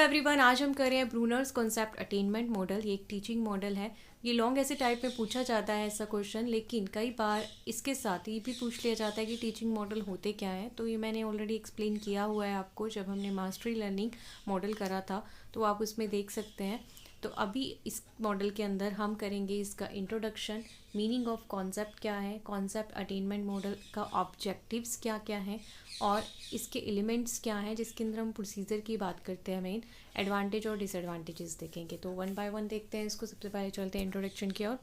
Everyone, आज हम कर रहे हैं ब्रूनर्स कॉन्सेप्ट अटेनमेंट मॉडल। ये एक टीचिंग मॉडल है। ये लॉन्ग ऐसे टाइप में पूछा जाता है ऐसा क्वेश्चन, लेकिन कई बार इसके साथ ये भी पूछ लिया जाता है कि टीचिंग मॉडल होते क्या है। तो ये मैंने ऑलरेडी एक्सप्लेन किया हुआ है आपको जब हमने मास्टरी लर्निंग मॉडल करा था, तो आप उसमें देख सकते हैं। तो अभी इस मॉडल के अंदर हम करेंगे इसका इंट्रोडक्शन, मीनिंग ऑफ कॉन्सेप्ट क्या है, कॉन्सेप्ट अटेनमेंट मॉडल का ऑब्जेक्टिव्स क्या क्या हैं, और इसके एलिमेंट्स क्या हैं, जिसके अंदर हम प्रोसीजर की बात करते हैं। मेन एडवांटेज और डिसएडवांटेजेस देखेंगे। तो वन बाय वन देखते हैं इसको। सबसे पहले चलते हैं इंट्रोडक्शन की ओर।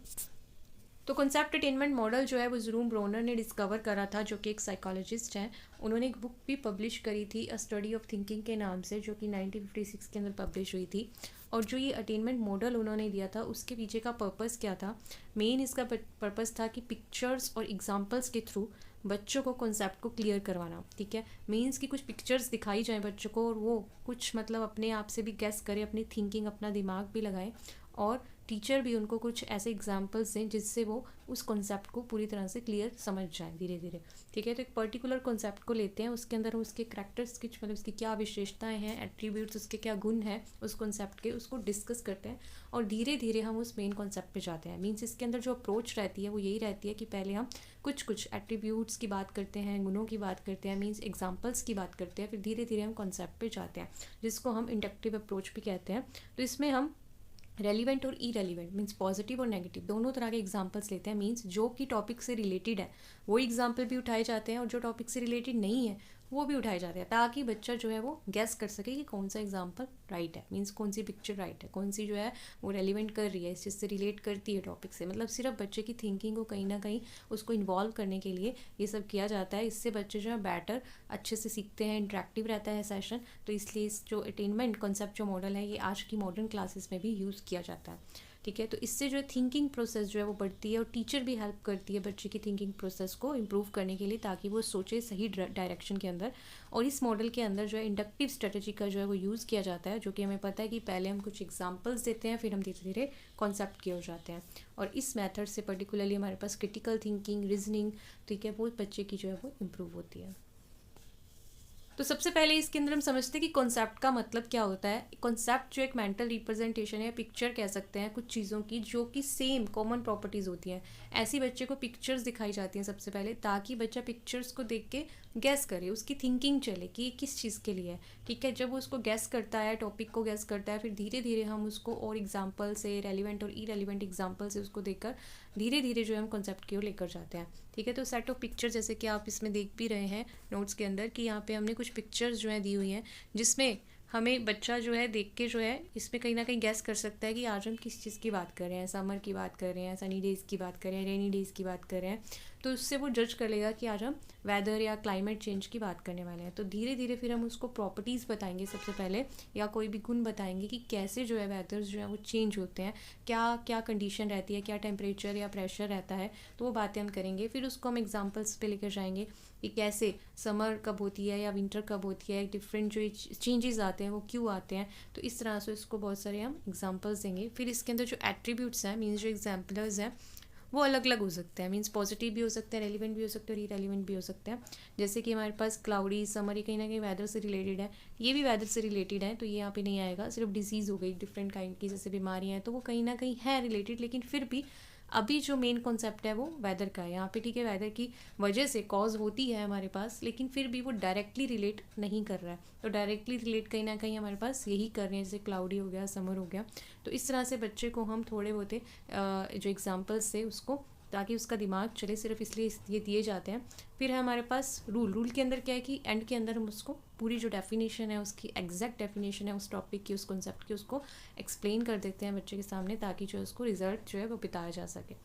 तो कॉन्सेप्ट अटेनमेंट मॉडल जो है वो जेरोम ब्रोनर ने डिस्कवर करा था, जो कि एक साइकोलॉजिस्ट हैं। उन्होंने एक बुक भी पब्लिश करी थी, अ स्टडी ऑफ थिंकिंग के नाम से, जो कि 1956 के अंदर पब्लिश हुई थी। और जो ये अटेनमेंट मॉडल उन्होंने दिया था, उसके पीछे का पर्पस क्या था? मेन इसका पर्पस था कि पिक्चर्स और एग्जांपल्स के थ्रू बच्चों को कॉन्सेप्ट को क्लियर करवाना। ठीक है, मीन्स कि कुछ पिक्चर्स दिखाई जाएं बच्चों को, और वो कुछ मतलब अपने आप से भी गेस करें, अपनी थिंकिंग, अपना दिमाग भी लगाएं, और टीचर भी उनको कुछ ऐसे एग्जांपल्स दें जिससे वो उस कॉन्सेप्ट को पूरी तरह से क्लियर समझ जाएं धीरे धीरे। ठीक है, तो एक पर्टिकुलर कॉन्सेप्ट को लेते हैं, उसके अंदर हम उसके करैक्टर्स की, मतलब उसकी क्या विशेषताएं हैं, एट्रीब्यूट्स, उसके क्या गुण हैं उस कॉन्सेप्ट के, उसको डिस्कस करते हैं, और धीरे धीरे हम उस मेन कॉन्सेप्ट पे जाते हैं। मीन्स इसके अंदर जो अप्रोच रहती है वो यही रहती है कि पहले हम कुछ एट्रीब्यूट्स की बात करते हैं, गुणों की बात करते हैं, मीन्स एग्जाम्पल्स की बात करते हैं, फिर धीरे धीरे हम कॉन्सेप्ट पे जाते हैं, जिसको हम इंडक्टिव अप्रोच भी कहते हैं। तो इसमें हम रेलिवेंट और इरेलीवेंट, मीन्स पॉजिटिव और नेगेटिव, दोनों तरह के एग्जांपल्स लेते हैं। मीन्स जो कि टॉपिक से रिलेटेड है वो एग्जांपल भी उठाए जाते हैं, और जो टॉपिक से रिलेटेड नहीं है वो भी उठाए जाते हैं, ताकि बच्चा जो है वो गैस कर सके कि कौन सा एग्जांपल राइट है, मीन्स कौन सी पिक्चर राइट है, कौन सी जो है वो रेलिवेंट कर रही है, इस चीज़ से रिलेट करती है टॉपिक से। मतलब सिर्फ बच्चे की थिंकिंग को कहीं ना कहीं उसको इन्वॉल्व करने के लिए ये सब किया जाता है। इससे बच्चे जो है बेटर अच्छे से सीखते हैं, इंटरेक्टिव रहता है सेशन। तो इसलिए इस जो अटेनमेंट कॉन्सेप्ट जो मॉडल है, ये आज की मॉडर्न क्लासेस में भी यूज़ किया जाता है। ठीक है, तो इससे जो थिंकिंग प्रोसेस जो है वो बढ़ती है, और टीचर भी हेल्प करती है बच्चे की थिंकिंग प्रोसेस को इम्प्रूव करने के लिए, ताकि वो सोचे सही डायरेक्शन के अंदर। और इस मॉडल के अंदर जो है इंडक्टिव स्ट्रेटजी का जो है वो यूज़ किया जाता है, जो कि हमें पता है कि पहले हम कुछ एग्जांपल्स देते हैं, फिर हम धीरे धीरे कॉन्सेप्ट की ओर जाते हैं। और इस मेथड से पर्टिकुलरली हमारे पास क्रिटिकल थिंकिंग, रीजनिंग, ठीक है, वो बच्चे की जो है वो इम्प्रूव होती है। तो सबसे पहले इसके अंदर हम समझते हैं कि कॉन्सेप्ट का मतलब क्या होता है। कॉन्सेप्ट जो एक मेंटल रिप्रेजेंटेशन है, पिक्चर कह सकते हैं कुछ चीज़ों की, जो कि सेम कॉमन प्रॉपर्टीज़ होती हैं। ऐसी बच्चे को पिक्चर्स दिखाई जाती हैं सबसे पहले, ताकि बच्चा पिक्चर्स को देख के गैस करे, उसकी थिंकिंग चले कि किस चीज़ के लिए है। ठीक है, जब वो उसको गैस करता है, टॉपिक को गैस करता है, फिर धीरे धीरे हम उसको और एग्जाम्पल से, रेलिवेंट और इरेलीवेंट एग्जाम्पल से उसको देखकर धीरे धीरे जो है हम कॉन्सेप्ट की ओर लेकर जाते हैं। ठीक है, तो सेट ऑफ पिक्चर, जैसे कि आप इसमें देख भी रहे हैं नोट्स के अंदर, कि यहाँ पे हमने कुछ पिक्चर्स जो है दी हुई हैं, जिसमें हमें बच्चा जो है देख के जो है इसमें कहीं ना कहीं गैस कर सकता है कि आज हम किस चीज़ की बात कर रहे हैं। समर की बात कर रहे हैं, सनी डेज़ की बात कर रहे हैं, रेनी डेज़ की बात कर रहे हैं। तो उससे वो जज कर लेगा कि आज हम वेदर या क्लाइमेट चेंज की बात करने वाले हैं। तो धीरे धीरे फिर हम उसको प्रॉपर्टीज़ बताएंगे सबसे पहले, या कोई भी गुण बताएंगे कि कैसे जो है वेदर्स जो है वो चेंज होते हैं, क्या क्या कंडीशन रहती है, क्या टेम्परेचर या प्रेशर रहता है। तो वो बातें हम करेंगे, फिर उसको हम एग्जाम्पल्स पे लेकर जाएंगे कि कैसे समर कब होती है या विंटर कब होती है, डिफरेंट जो चेंजेस आते हैं वो क्यों आते हैं। तो इस तरह से इसको बहुत सारे हम एग्जांपल्स देंगे। फिर इसके अंदर जो एट्रीब्यूट्स हैं, मीन्स जो एग्जाम्पल्स हैं, वो अलग अलग हो सकते हैं। मीन्स पॉजिटिव भी हो सकते हैं, रेलिवेंट भी हो सकते हैं, और इरेलीवेंट भी हो सकते हैं। जैसे कि हमारे पास क्लाउडी समर, ये कहीं ना कहीं वेदर से रिलेटेड है, ये भी वेदर से रिलेटेड है, तो ये यहाँ पे नहीं आएगा। सिर्फ डिजीज़ हो गई डिफरेंट काइंड की, जैसे बीमारियाँ हैं, तो वो कहीं ना कहीं है रिलेटेड, लेकिन फिर भी अभी जो मेन कॉन्सेप्ट है वो वेदर का है यहाँ पे। ठीक है, वेदर की वजह से कॉज होती है हमारे पास, लेकिन फिर भी वो डायरेक्टली रिलेट नहीं कर रहा है। तो डायरेक्टली रिलेट कहीं ना कहीं हमारे पास यही कर रहे हैं, जैसे क्लाउडी हो गया, समर हो गया। तो इस तरह से बच्चे को हम थोड़े बहुत जो एग्जाम्पल्स से उसको, ताकि उसका दिमाग चले, सिर्फ इसलिए ये दिए जाते हैं। फिर है हमारे पास रूल के अंदर क्या है कि एंड के अंदर हम उसको पूरी जो डेफिनेशन है, उसकी एग्जैक्ट डेफिनेशन है उस टॉपिक की, उस कॉन्सेप्ट की, उसको एक्सप्लेन कर देते हैं बच्चे के सामने, ताकि जो उसको रिजल्ट जो है वो बताया जा सके।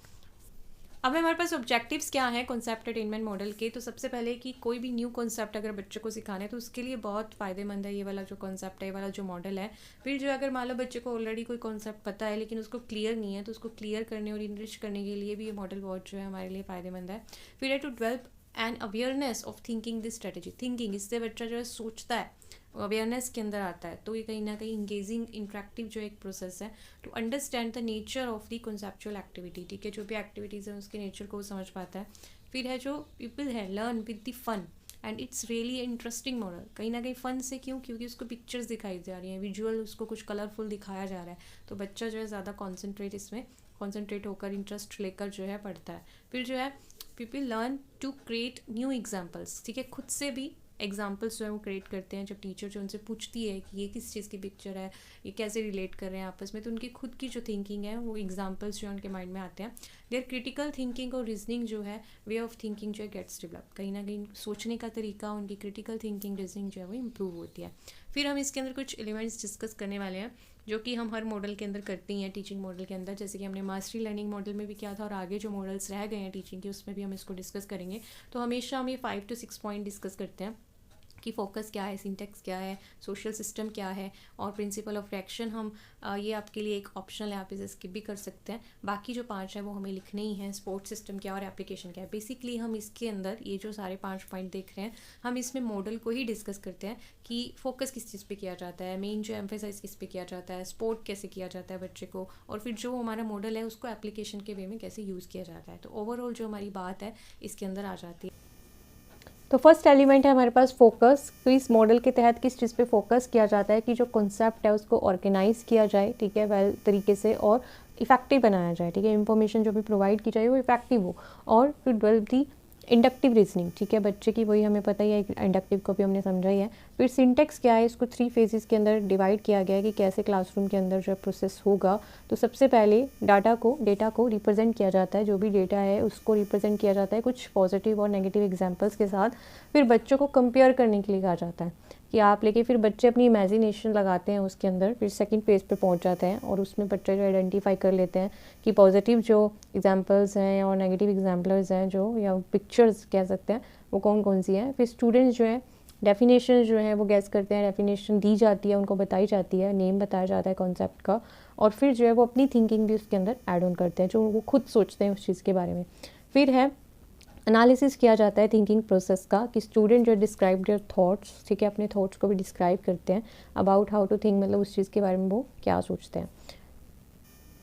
अब हमारे पास ऑब्जेक्टिव्स क्या हैं कॉन्सेप्ट अटेनमेंट मॉडल के। तो सबसे पहले कि कोई भी न्यू कॉन्सेप्ट अगर बच्चे को सिखाना है, तो उसके लिए बहुत फ़ायदेमंद है ये वाला जो कॉन्सेप्ट है, ये वाला जो मॉडल है। फिर जो अगर मान लो बच्चे को ऑलरेडी कोई कॉन्सेप्ट पता है लेकिन उसको क्लियर नहीं है, तो उसको क्लियर करने और इनरिच करने के लिए भी ये मॉडल बहुत जो है हमारे लिए फ़ायदेमंद है। फिर है to develop and awareness of thinking this strategy. Thinking, इससे बच्चा जो है सोचता है, अवेयरनेस के अंदर आता है। तो ये कहीं ना कहीं इंगेजिंग इंटरेक्टिव जो एक प्रोसेस है, to understand the nature of the conceptual activity. ठीक है, जो भी एक्टिविटीज़ हैं उसके नेचर को समझ पाता है। फिर है जो पीपल है learn with the fun. And it's really interesting model. कहीं ना कहीं फ़न से, क्यों? क्योंकि उसको पिक्चर्स दिखाई जा रही हैं, विजुअल उसको कुछ कलरफुल दिखाया जा रहा है, तो बच्चा जो है ज़्यादा कॉन्सेंट्रेट होकर, इंटरेस्ट लेकर जो है पढ़ता है। फिर जो है people learn to create new examples, ठीक है, खुद से भी एग्जाम्पल्स जो है वो क्रिएट करते हैं। जब टीचर जो उनसे पूछती है कि ये किस चीज़ की पिक्चर है, ये कैसे रिलेट कर रहे हैं आपस में, तो उनकी खुद की जो थिंकिंग है, वो एग्जाम्पल्स जो है उनके माइंड में आते हैं। देयर क्रिटिकल थिंकिंग और रीजनिंग जो है, वे ऑफ थिंकिंग जो है गेट्स डेवलप। कहीं ना कहीं सोचने का तरीका, उनकी क्रिटिकल थिंकिंग, रीजनिंग जो है वो इम्प्रूव होती है। फिर हम इसके अंदर कुछ एलिमेंट्स डिस्कस करने वाले हैं जो कि हम हर मॉडल के अंदर करते हैं, टीचिंग मॉडल के अंदर। जैसे कि हमने मास्टरी लर्निंग मॉडल में भी किया था, और आगे जो मॉडल्स रह गए हैं टीचिंग के, उसमें भी हम इसको डिस्कस करेंगे। तो हमेशा हम ये 5 to 6 पॉइंट डिस्कस करते हैं कि फोकस क्या है, सिंटेक्स क्या है, सोशल सिस्टम क्या है, और प्रिंसिपल ऑफ रिएक्शन हम ये आपके लिए एक ऑप्शनल है, आप इसे स्किप भी कर सकते हैं। बाकी जो 5 है वो हमें लिखने ही हैं। स्पोर्ट सिस्टम क्या और एप्लीकेशन क्या है। बेसिकली हम इसके अंदर ये जो सारे 5 पॉइंट देख रहे हैं, हम इसमें मॉडल को ही डिस्कस करते हैं कि फोकस किस चीज़ पे किया जाता है, मेन जो एम्फेसाइज किस पे किया जाता है, स्पोर्ट कैसे किया जाता है बच्चे को, और फिर जो हमारा मॉडल है उसको एप्लीकेशन के वे में कैसे यूज़ किया जाता है। तो ओवरऑल जो हमारी बात है इसके अंदर आ जाती है। तो फर्स्ट एलिमेंट है हमारे पास फोकस। तो इस मॉडल के तहत किस चीज़ पे फोकस किया जाता है कि जो कॉन्सेप्ट है उसको ऑर्गेनाइज किया जाए, ठीक है, वेल तरीके से, और इफेक्टिव बनाया जाए, ठीक है, इंफॉर्मेशन जो भी प्रोवाइड की जाए वो इफेक्टिव हो। और फिर 12 दी इंडक्टिव रीजनिंग, ठीक है, बच्चे की वही हमें पता ही है, इंडक्टिव को भी हमने समझा ही है। फिर सिंटेक्स क्या है, इसको 3 फेजेस के अंदर डिवाइड किया गया है कि कैसे क्लासरूम के अंदर जो प्रोसेस होगा। तो सबसे पहले डेटा को रिप्रेजेंट किया जाता है, जो भी डेटा है उसको रिप्रेजेंट किया जाता है कुछ पॉजिटिव और नेगेटिव एग्जाम्पल्स के साथ। फिर बच्चों को कंपेयर करने के लिए कहा जाता है कि आप लेके, फिर बच्चे अपनी इमेजिनेशन लगाते हैं उसके अंदर। फिर सेकंड पेज पे पहुंच जाते हैं और उसमें बच्चे जो आइडेंटिफाई कर लेते हैं कि पॉजिटिव जो एग्जांपल्स हैं और नेगेटिव एग्जांपल्स हैं, जो या पिक्चर्स कह सकते हैं, वो कौन कौन सी हैं। फिर स्टूडेंट्स जो है डेफिनेशन जो है वो गैस करते हैं, डेफिनेशन दी जाती है, उनको बताई जाती है, नेम बताया जाता है कॉन्सेप्ट का, और फिर जो है वो अपनी थिंकिंग भी उसके अंदर ऐड ऑन करते हैं, जो वो खुद सोचते हैं उस चीज़ के बारे में। फिर है एनालिसिस किया जाता है थिंकिंग प्रोसेस का कि स्टूडेंट जो डिस्क्राइब देयर थॉट्स, ठीक है, अपने थॉट्स को भी डिस्क्राइब करते हैं अबाउट हाउ टू थिंक, मतलब उस चीज़ के बारे में वो क्या सोचते हैं।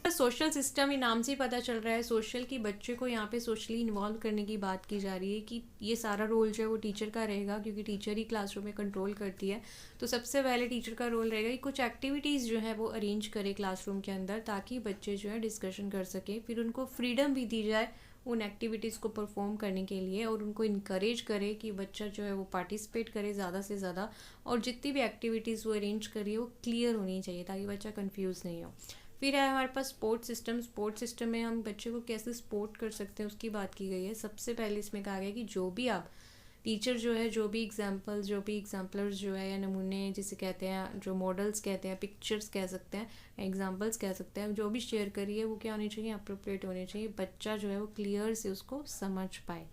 सोशल सिस्टम, ये नाम से ही पता चल रहा है सोशल, की बच्चे को यहाँ पे सोशली इन्वॉल्व करने की बात की जा रही है कि ये सारा रोल जो है वो टीचर का रहेगा, क्योंकि टीचर ही क्लासरूम में कंट्रोल करती है। तो सबसे पहले टीचर का रोल रहेगा कि कुछ एक्टिविटीज़ जो है वो अरेंज करे क्लासरूम के अंदर, ताकि बच्चे जो है डिस्कशन कर सके। फिर उनको फ्रीडम भी दी जाए उन एक्टिविटीज़ को परफॉर्म करने के लिए, और उनको इनकरेज करे कि बच्चा जो है वो पार्टिसिपेट करे ज़्यादा से ज़्यादा, और जितनी भी एक्टिविटीज़ वो अरेंज करिए वो क्लियर होनी चाहिए ताकि बच्चा कंफ्यूज नहीं हो। फिर है हमारे पास स्पोर्ट सिस्टम। स्पोर्ट सिस्टम में हम बच्चे को कैसे सपोर्ट कर सकते हैं उसकी बात की गई है। सबसे पहले इसमें कहा गया कि जो भी आप टीचर जो है, जो भी एग्जाम्पलर्स जो है, या नमूने जिसे कहते हैं, जो मॉडल्स कहते हैं, पिक्चर्स कह सकते हैं, एग्जाम्पल्स कह सकते हैं, जो भी शेयर करिए वो क्या होने चाहिए, अप्रोप्रिएट होने चाहिए, बच्चा जो है वो क्लियर से उसको समझ पाए,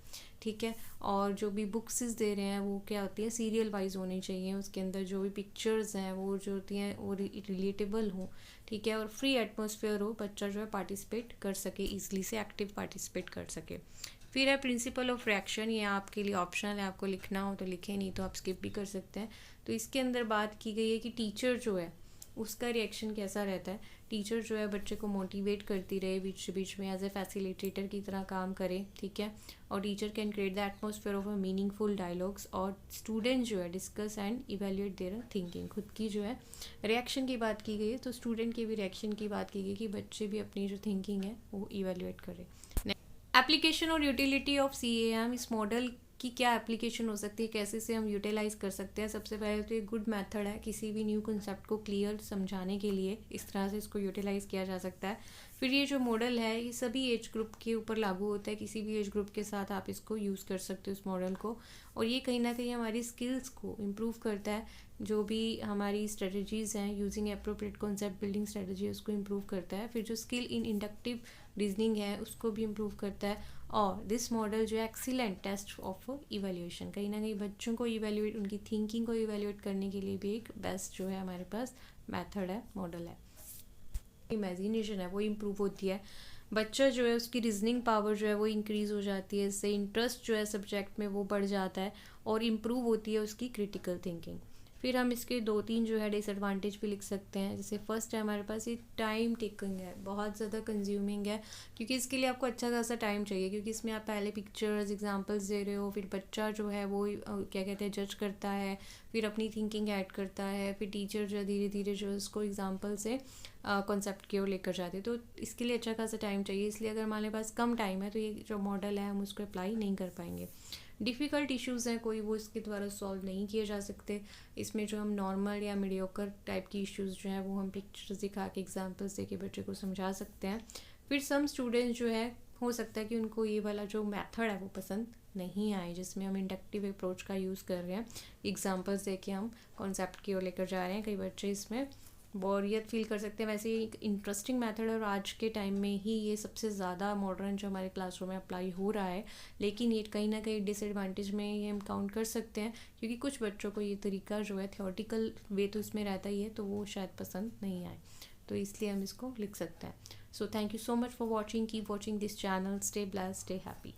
ठीक है। और जो भी बुक्स दे रहे हैं वो क्या होती है, सीरियल वाइज होनी चाहिए, उसके अंदर जो भी पिक्चर्स हैं वो जो होती हैं वो रिलेटेबल हो, ठीक है, और फ्री एटमॉस्फेयर हो, बच्चा जो है पार्टिसिपेट कर सके, ईजिली से एक्टिव पार्टिसिपेट कर सके। फिर है प्रिंसिपल ऑफ रिएक्शन, ये आपके लिए ऑप्शनल है, आपको लिखना हो तो लिखें, नहीं तो आप स्किप भी कर सकते हैं। तो इसके अंदर बात की गई है कि टीचर जो है उसका रिएक्शन कैसा रहता है। टीचर जो है बच्चे को मोटिवेट करती रहे, बीच बीच में एज ए फैसिलिटेटर की तरह काम करे, ठीक है, और teacher can create the atmosphere of a meaningful dialogues, और स्टूडेंट जो है discuss and evaluate there thinking. खुद की जो है रिएक्शन की बात की गई है, तो स्टूडेंट के भी रिएक्शन की बात की गई कि बच्चे भी अपनी जो थिंकिंग है वो इवेल्युएट करें। एप्लीकेशन और यूटिलिटी ऑफ CAM, इस मॉडल की क्या एप्लीकेशन हो सकती है, कैसे से हम यूटिलाइज कर सकते हैं। सबसे पहले तो एक गुड मेथड है किसी भी न्यू कंसेप्ट को क्लियर समझाने के लिए, इस तरह से इसको यूटिलाइज किया जा सकता है। फिर ये जो मॉडल है ये सभी एज ग्रुप के ऊपर लागू होता है, किसी भी एज ग्रुप के साथ आप इसको यूज़ कर सकते हो इस मॉडल को, और ये कहीं ना कहीं हमारी स्किल्स को इम्प्रूव करता है। जो भी हमारी स्ट्रेटजीज़ हैं using appropriate concept building strategy, उसको इम्प्रूव करता है। फिर जो स्किल इन इंडक्टिव रीजनिंग है उसको भी इम्प्रूव करता है। और दिस मॉडल जो है एक्सीलेंट टेस्ट ऑफ इवेल्यूएशन, कहीं ना कहीं बच्चों को इवेल्यूएट, उनकी थिंकिंग को इवेल्यूएट करने के लिए भी एक बेस्ट जो है हमारे पास मेथड है, मॉडल है। इमेजिनेशन है वो इम्प्रूव होती है, बच्चा जो है उसकी रीजनिंग पावर जो है वो इंक्रीज़ हो जाती है, इससे इंटरेस्ट जो है सब्जेक्ट में वो बढ़ जाता है, और इम्प्रूव होती है उसकी क्रिटिकल थिंकिंग। फिर हम इसके 2-3 जो है डिसएडवांटेज भी लिख सकते हैं। जैसे फर्स्ट है हमारे पास ये टाइम टेकिंग है, बहुत ज़्यादा कंज्यूमिंग है, क्योंकि इसके लिए आपको अच्छा खासा टाइम चाहिए, क्योंकि इसमें आप पहले पिक्चर्स एग्जांपल्स दे रहे हो, फिर बच्चा जो है वो क्या कहते हैं जज करता है, फिर अपनी थिंकिंग ऐड करता है, फिर टीचर जो धीरे धीरे जो उसको एग्जांपल से कॉन्सेप्ट की ओर लेकर जाते हैं। तो इसके लिए अच्छा खासा टाइम चाहिए, इसलिए अगर हमारे पास कम टाइम है तो ये जो मॉडल है हम उसको अप्लाई नहीं कर पाएंगे। डिफ़िकल्ट इश्यूज़ हैं कोई, वो इसके द्वारा सॉल्व नहीं किए जा सकते। इसमें जो हम नॉर्मल या मीडियोकर टाइप की इश्यूज़ जो हैं वो हम पिक्चर्स दिखा के एग्जांपल्स दे के बच्चे को समझा सकते हैं। फिर सम स्टूडेंट्स जो है हो सकता है कि उनको ये वाला जो मेथड है वो पसंद नहीं आए, जिसमें हम इंडक्टिव अप्रोच का यूज़ कर रहे हैं, एग्जांपल्स दे के हम कॉन्सेप्ट की ओर लेकर जा रहे हैं। कई बच्चे इसमें बोरियत फील कर सकते हैं। वैसे ये एक इंटरेस्टिंग मेथड है और आज के टाइम में ही ये सबसे ज़्यादा मॉडर्न जो हमारे क्लासरूम में अप्लाई हो रहा है, लेकिन ये कहीं ना कहीं डिसएडवांटेज में ये हम काउंट कर सकते हैं, क्योंकि कुछ बच्चों को ये तरीका जो है थियोरटिकल वे तो इसमें रहता ही है, तो वो शायद पसंद नहीं आए, तो इसलिए हम इसको लिख सकते हैं। So thank you so much for watching, keep watching this channel, stay blessed, stay happy.